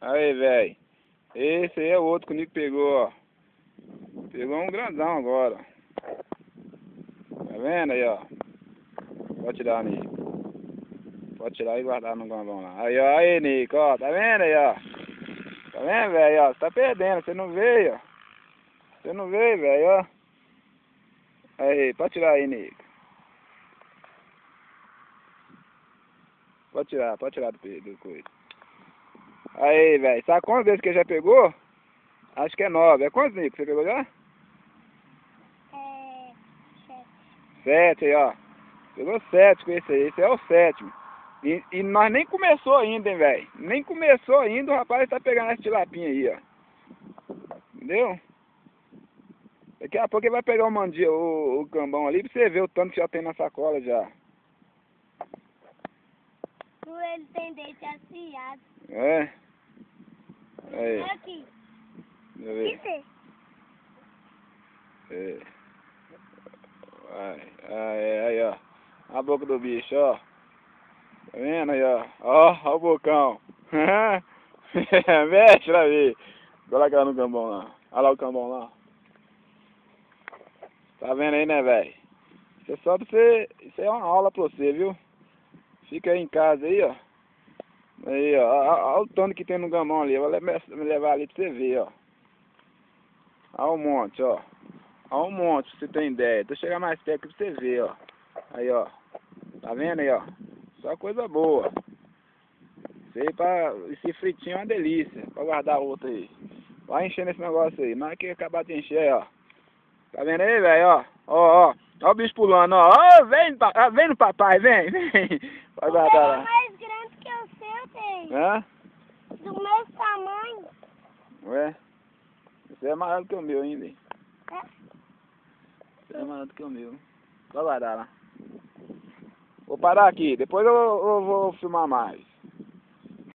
Aí, velho. Esse aí é o outro que o Nico pegou, ó. Pegou um grandão agora. Tá vendo aí, ó? Pode tirar, Nico. Pode tirar e guardar no gambão lá. Aí, ó. Aí, Nico, ó. Tá vendo aí, ó? Tá vendo, velho, ó? Você tá perdendo. Você não veio, ó. Você não veio, velho, ó. Aí, pode tirar aí, Nico. Pode tirar do coisa. Aí, velho. Sabe quantas vezes que ele já pegou? Acho que é 9. É quantos, Nico? Você pegou já? É... 7 aí, ó. Pegou 7 com esse aí. Esse é o 7º. E nós nem começou ainda, hein, velho. Nem começou ainda, o rapaz tá pegando essa tilapinha aí, ó. Entendeu? Daqui a pouco ele vai pegar o cambão ali pra você ver o tanto que já tem na sacola já. Ele tem dente afiado. É? Aí. Aqui. Deixa eu ver. Isso. É. Aí, ó. A boca do bicho, ó. Tá vendo aí, ó? Ó o bocão. Mexe pra ver. Coloca no cambão lá. Olha lá o cambão lá. Tá vendo aí, né, velho? Isso é só pra você... Isso aí é uma aula pra você, viu? Fica aí em casa aí, ó. Aí, ó. Olha o tanto que tem no gambão ali. Eu vou levar ali pra você ver, ó. Olha um monte, ó. Olha um monte, pra você ter ideia. Deixa eu chegar mais perto pra você ver, ó. Aí, ó. Tá vendo aí, ó? Só coisa boa. Isso aí pra... Esse fritinho é uma delícia. Pra guardar outro aí. Vai enchendo esse negócio aí. Mas que acabar de encher, ó. Tá vendo aí, velho, ó? Ó o bicho pulando, ó. Ó, vem no papai, vem. Vai guardar lá. É mais grande que o seu, tem. Hã? Do mesmo tamanho. Ué? Esse é maior do que o meu ainda. É. Esse é maior do que o meu. Vai guardar lá. Vou parar aqui, depois eu vou filmar mais.